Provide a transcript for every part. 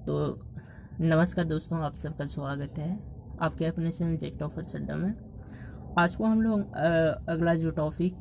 तो नमस्कार दोस्तों, आप सबका स्वागत है आपके अपने चैनल जेट टॉपर अड्डा में। आज को हम लोग अगला जो टॉपिक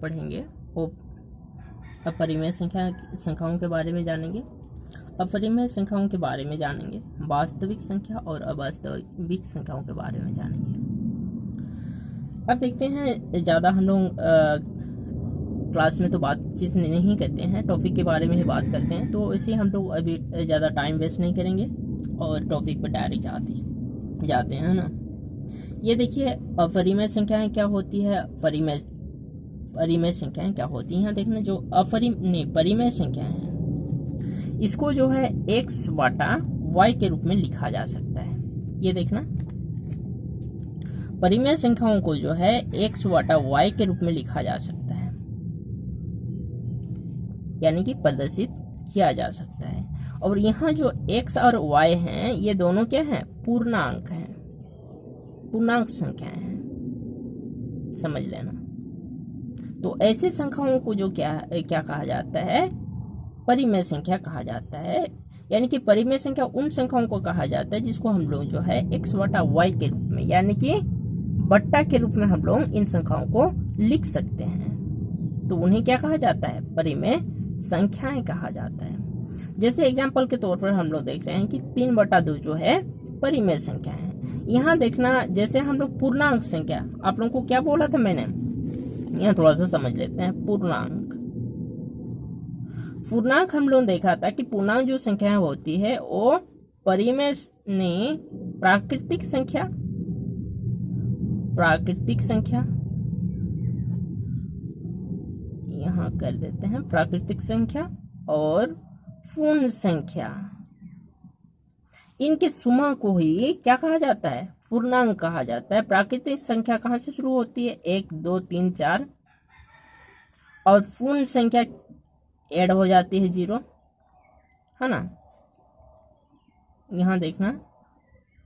पढ़ेंगे वो अपरिमेय संख्याओं के बारे में जानेंगे। अपरिमेय संख्याओं के बारे में जानेंगे, वास्तविक संख्या और अवास्तविक संख्याओं के बारे में जानेंगे। अब देखते हैं, ज़्यादा हम लोग क्लास में तो बातचीत नहीं करते हैं, टॉपिक के बारे में ही बात करते हैं। तो इसे हम लोग अभी ज़्यादा टाइम वेस्ट नहीं करेंगे और टॉपिक पर डायरेक्ट जाते हैं ना। ये देखिए, अपरिमेय संख्याएं क्या होती है, परिमेय संख्याएं क्या होती हैं। यहाँ देखना, जो परिमेय संख्याएं हैं इसको जो है x बटा y के रूप में लिखा जा सकता है। ये देखना, परिमेय संख्याओं को जो है x बटा y के रूप में लिखा जा सकता है, यानी कि प्रदर्शित किया जा सकता है। और यहाँ जो x और y हैं ये दोनों क्या हैं, पूर्णांक हैं, पूर्णांक संख्याएं हैं, समझ लेना। तो ऐसे संख्याओं को जो क्या कहा जाता है, परिमेय संख्या कहा जाता है। यानी कि परिमेय संख्या उन संख्याओं को कहा जाता है जिसको हम लोग जो है x बटा y के रूप में, यानी कि बट्टा के रूप में हम लोग इन संख्याओं को लिख सकते हैं। तो उन्हें क्या कहा जाता है, परिमेय संख्याएं कहा जाता है। जैसे एग्जाम्पल के तौर पर हम लोग देख रहे हैं कि 3/2 जो है परिमेय संख्या है। यहाँ देखना, जैसे हम लोग पूर्णांक संख्या, आप लोगों को क्या बोला था मैंने, यहाँ थोड़ा सा समझ लेते हैं। पूर्णांक हम लोग देखा था कि पूर्णांक जो संख्या होती है वो परिमेय ने प्राकृतिक संख्या यहाँ कर देते हैं, प्राकृतिक संख्या और पूर्ण संख्या, इनके समूह को ही क्या कहा जाता है, पूर्णांक कहा जाता है। प्राकृतिक संख्या कहाँ से शुरू होती है, 1 2 3 4, और पूर्ण संख्या ऐड हो जाती है 0, है ना। यहाँ देखना,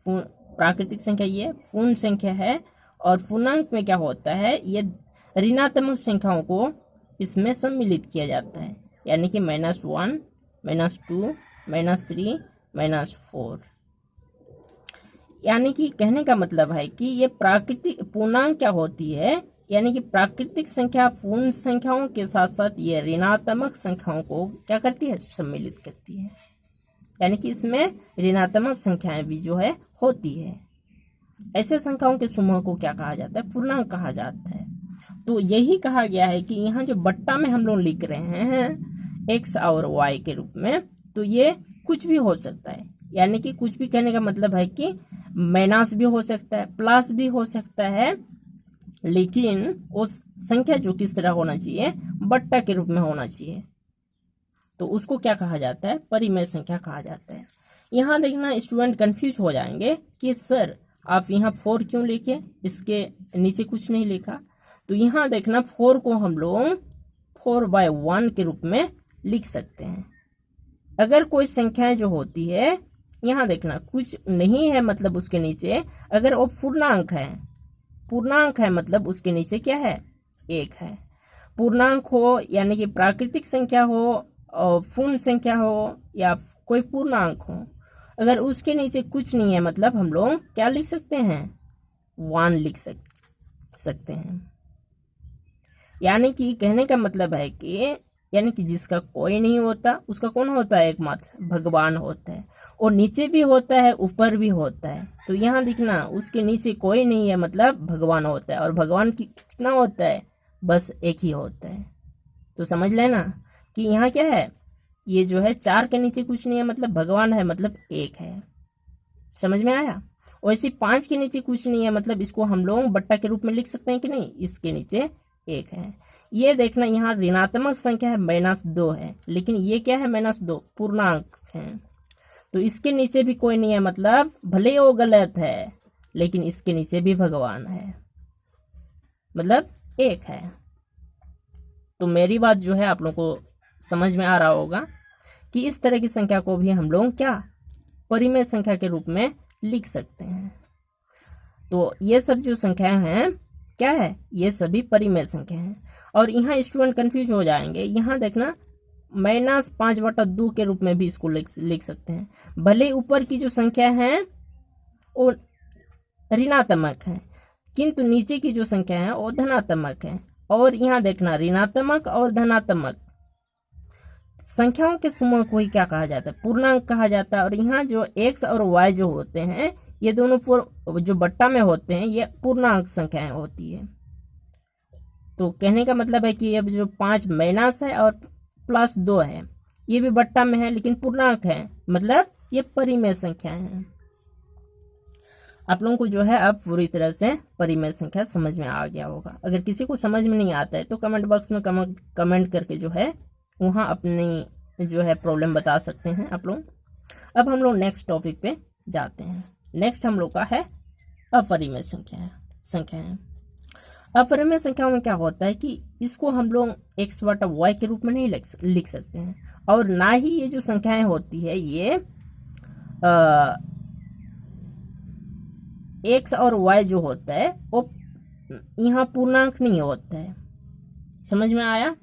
प्राकृतिक संख्या ये पूर्ण संख्या है, और पूर्णांक में क्या होता है, ये ऋणात्मक संख्याओं को इसमें सम्मिलित किया जाता है, यानी कि -1 -2 -3 -4। यानी कि कहने का मतलब है कि ये प्राकृतिक पूर्णांक क्या होती है, यानी कि प्राकृतिक संख्या पूर्ण संख्याओं के साथ साथ ये ऋणात्मक संख्याओं को क्या करती है, सम्मिलित करती है। यानी कि इसमें ऋणात्मक संख्याएं भी जो है होती है। ऐसे संख्याओं के समूह को क्या कहा जाता है, पूर्णांक कहा जाता है। तो यही कहा गया है कि यहाँ जो बट्टा में हम लोग लिख रहे हैं x और y के रूप में, तो ये कुछ भी हो सकता है। यानी कि कुछ भी कहने का मतलब है कि माइनस भी हो सकता है, प्लस भी हो सकता है, लेकिन उस संख्या जो किस तरह होना चाहिए, बट्टा के रूप में होना चाहिए। तो उसको क्या कहा जाता है, परिमेय संख्या कहा जाता है। यहाँ देखना, स्टूडेंट कंफ्यूज हो जाएंगे कि सर आप यहाँ 4 क्यों लिखे, इसके नीचे कुछ नहीं लिखा। तो यहाँ देखना, 4 को हम लोग 4/1 के रूप में लिख सकते हैं। अगर कोई संख्याएं जो होती है, यहाँ देखना कुछ नहीं है मतलब उसके नीचे, अगर वो पूर्णांक है मतलब उसके नीचे क्या है, 1 है। पूर्णांक हो यानी कि प्राकृतिक संख्या हो और पूर्ण संख्या हो या कोई पूर्णांक हो, अगर उसके नीचे कुछ नहीं है मतलब हम लोग क्या लिख सकते हैं, 1 लिख सकते हैं। यानी कि कहने का मतलब है कि यानी कि जिसका कोई नहीं होता उसका कौन होता है, एकमात्र भगवान होता है। और नीचे भी होता है, ऊपर भी होता है। तो यहाँ दिखना, उसके नीचे कोई नहीं है मतलब भगवान होता है, और भगवान की कितना होता है, बस एक ही होता है। तो समझ लेना कि यहाँ क्या है, ये जो है 4 के नीचे कुछ नहीं है मतलब भगवान है, मतलब 1 है। समझ में आया। वैसे 5 के नीचे कुछ नहीं है मतलब इसको हम लोग बट्टा के रूप में लिख सकते हैं कि नहीं, इसके नीचे 1 है। ये देखना, यहाँ ऋणात्मक संख्या है -2 है, लेकिन ये क्या है, -2 पूर्णांक है। तो इसके नीचे भी कोई नहीं है मतलब भले वो गलत है, लेकिन इसके नीचे भी भगवान है, मतलब 1 है। तो मेरी बात जो है आप लोगों को समझ में आ रहा होगा कि इस तरह की संख्या को भी हम लोग क्या, परिमेय संख्या के रूप में लिख सकते हैं। तो ये सब जो संख्याएं हैं क्या है, ये सभी परिमेय संख्या हैं। और यहाँ स्टूडेंट कंफ्यूज हो जाएंगे। यहाँ देखना, -5/2 के रूप में भी इसको लिख सकते हैं। भले ऊपर की जो संख्या है वो ऋणात्मक है, किंतु नीचे की जो संख्या है वो धनात्मक है। और यहाँ देखना, ऋणात्मक और धनात्मक संख्याओं के समूह को ही क्या कहा जाता है? पूर्णांक कहा जाता है। और यहाँ जो x और y जो होते हैं, ये दोनों जो बट्टा में होते हैं, ये पूर्णांक संख्याएं होती है। तो कहने का मतलब है कि अब जो 5 माइनस है और +2 है, ये भी बट्टा में है लेकिन पूर्णांक है, मतलब ये परिमेय संख्याएं हैं। आप लोगों को जो है अब पूरी तरह से परिमेय संख्या समझ में आ गया होगा। अगर किसी को समझ में नहीं आता है तो कमेंट बॉक्स में कमेंट करके जो है वहाँ अपनी जो है प्रॉब्लम बता सकते हैं आप लोग। अब हम लोग नेक्स्ट टॉपिक पे जाते हैं। नेक्स्ट हम लोग का है अपरिमेय संख्याएं। अपरिमेय संख्याओं में क्या होता है कि इसको हम लोग x/y के रूप में नहीं लिख सकते हैं, और ना ही ये जो संख्याएं होती है ये x और y जो होता है वो यहाँ पूर्णांक नहीं होता है। समझ में आया?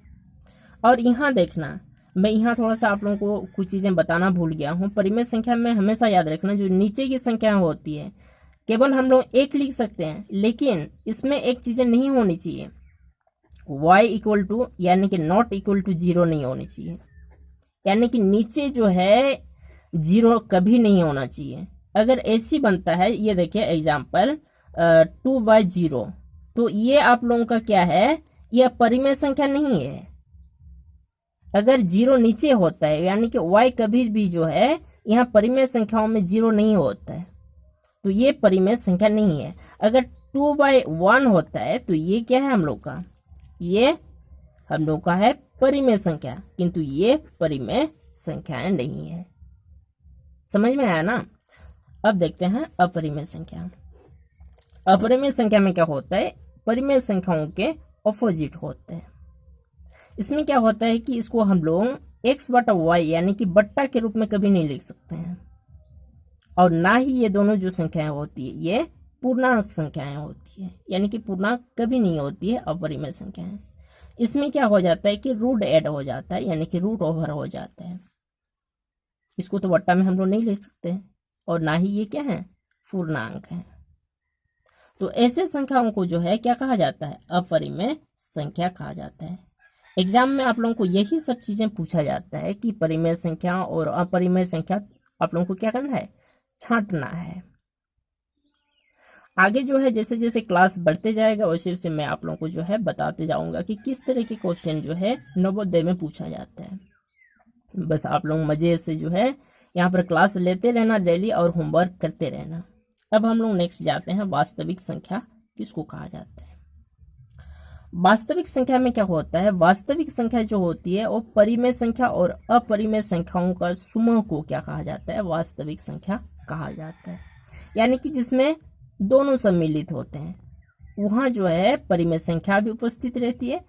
और यहाँ देखना, मैं यहाँ थोड़ा सा आप लोगों को कुछ चीज़ें बताना भूल गया हूँ। परिमेय संख्या में हमेशा याद रखना, जो नीचे की संख्या होती है केवल हम लोग 1 लिख सकते हैं, लेकिन इसमें एक चीज़ें नहीं होनी चाहिए, y = यानी कि नॉट इक्वल टू 0 नहीं होनी चाहिए। यानी कि नीचे जो है 0 कभी नहीं होना चाहिए। अगर ऐसी बनता है, ये देखिए एग्जाम्पल 2/0, तो ये आप लोगों का क्या है, यह परिमेय संख्या नहीं है। अगर 0 नीचे होता है यानी कि y कभी भी जो है यहाँ परिमेय संख्याओं में 0 नहीं होता है, तो ये परिमेय संख्या नहीं है। अगर 2/1 होता है तो ये क्या है हम लोग का, ये हम लोग का है परिमेय संख्या, किंतु ये परिमेय संख्याएं नहीं है। समझ में आया ना? अब देखते हैं अपरिमेय संख्या। अपरिमेय संख्या में क्या होता है, परिमेय संख्याओं के ऑपोजिट होते हैं। इसमें क्या होता है कि इसको हम लोग x/y यानी कि बट्टा के रूप में कभी नहीं लिख सकते हैं, और ना ही ये दोनों जो संख्याएं होती है ये पूर्णांक संख्याएं होती है, यानी कि पूर्णांक कभी नहीं होती है अपरिमेय संख्याएं। इसमें क्या हो जाता है कि रूट ऐड हो जाता है, यानी कि रूट ओवर हो जाता है। इसको तो बट्टा में हम लोग नहीं लिख सकते हैं, और ना ही ये क्या है, पूर्णांक है। तो ऐसे संख्याओं को जो है क्या कहा जाता है, अपरिमेय संख्या कहा जाता है। एग्जाम में आप लोगों को यही सब चीजें पूछा जाता है कि परिमेय संख्या और अपरिमेय संख्या आप लोगों को क्या करना है, छांटना है। आगे जो है जैसे जैसे क्लास बढ़ते जाएगा वैसे वैसे मैं आप लोगों को जो है बताते जाऊंगा कि किस तरह के क्वेश्चन जो है नवोदय में पूछा जाता है। बस आप लोग मजे से जो है यहाँ पर क्लास लेते रहना डेली और होमवर्क करते रहना। अब हम लोग नेक्स्ट जाते हैं, वास्तविक संख्या किसको कहा जाता है। वास्तविक संख्या में क्या होता है, वास्तविक संख्या जो होती है वो परिमेय संख्या और अपरिमेय संख्याओं का समूह को क्या कहा जाता है, वास्तविक संख्या कहा जाता है। यानी कि जिसमें दोनों सम्मिलित होते हैं, वहाँ जो है परिमेय संख्या भी उपस्थित रहती है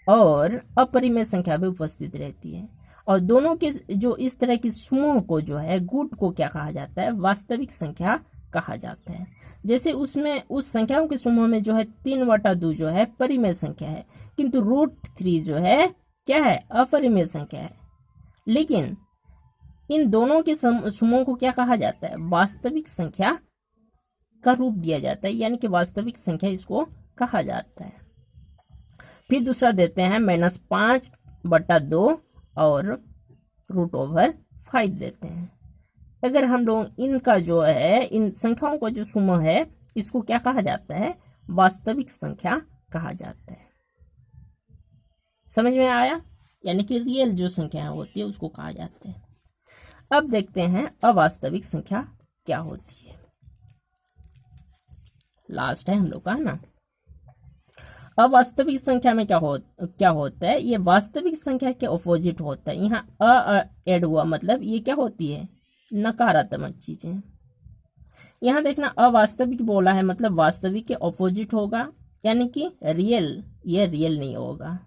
और अपरिमेय संख्या भी उपस्थित रहती है, और दोनों के जो इस तरह की समूह को जो है गुट को क्या कहा जाता है, वास्तविक संख्या कहा जाता है। जैसे उसमें उस संख्याओं के समूह में जो है 3/2 जो है परिमेय संख्या है, किंतु √3 जो है क्या है, अपरिमेय संख्या है। लेकिन इन दोनों के समूह को क्या कहा जाता है, वास्तविक संख्या का रूप दिया जाता है, यानी कि वास्तविक संख्या इसको कहा जाता है। फिर दूसरा देते हैं -5/2 और √5 देते हैं। अगर हम लोग इनका जो है इन संख्याओं का जो समूह है इसको क्या कहा जाता है, वास्तविक संख्या कहा जाता है। समझ में आया? यानी कि रियल जो संख्या होती है उसको कहा जाता है। अब देखते हैं अवास्तविक संख्या क्या होती है, लास्ट है हम लोग का, है ना। अवास्तविक संख्या में क्या होता है, ये वास्तविक संख्या के ऑपोजिट होता है। यहाँ अ ऐड हुआ मतलब ये क्या होती है, नकारात्मक चीजें। यहाँ देखना अवास्तविक बोला है मतलब वास्तविक के ऑपोजिट होगा, यानी कि रियल, ये रियल नहीं होगा,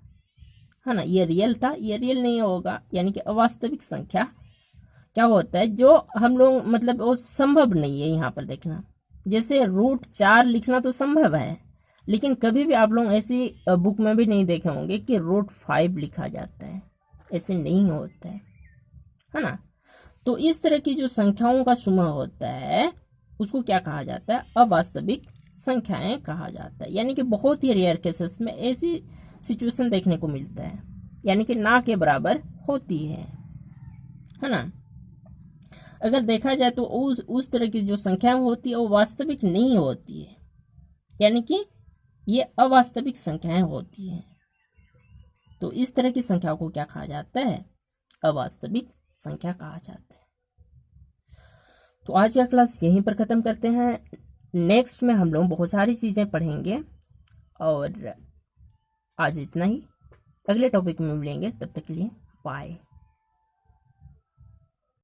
है ना। ये रियल था, ये रियल नहीं होगा, यानी कि अवास्तविक संख्या क्या होता है, जो हम लोग मतलब वो संभव नहीं है। यहाँ पर देखना जैसे √4 लिखना तो संभव है, लेकिन कभी भी आप लोग ऐसी बुक में भी नहीं देखे होंगे कि √5 लिखा जाता है, ऐसे नहीं होता है ना। तो इस तरह की जो संख्याओं का समूह होता है उसको क्या कहा जाता है, अवास्तविक संख्याएं कहा जाता है। यानी कि बहुत ही रेयर केसेस में ऐसी सिचुएशन देखने को मिलता है, यानी कि ना के बराबर होती है ना। अगर देखा जाए तो उस तरह की जो संख्याएं होती है वो वास्तविक नहीं होती है, यानी कि ये अवास्तविक संख्याएं होती हैं। तो इस तरह की संख्या को क्या कहा जाता है, अवास्तविक संख्या कहा जाता है। तो आज का क्लास यहीं पर ख़त्म करते हैं। नेक्स्ट में हम लोग बहुत सारी चीज़ें पढ़ेंगे, और आज इतना ही। अगले टॉपिक में मिलेंगे, तब तक के लिए बाय।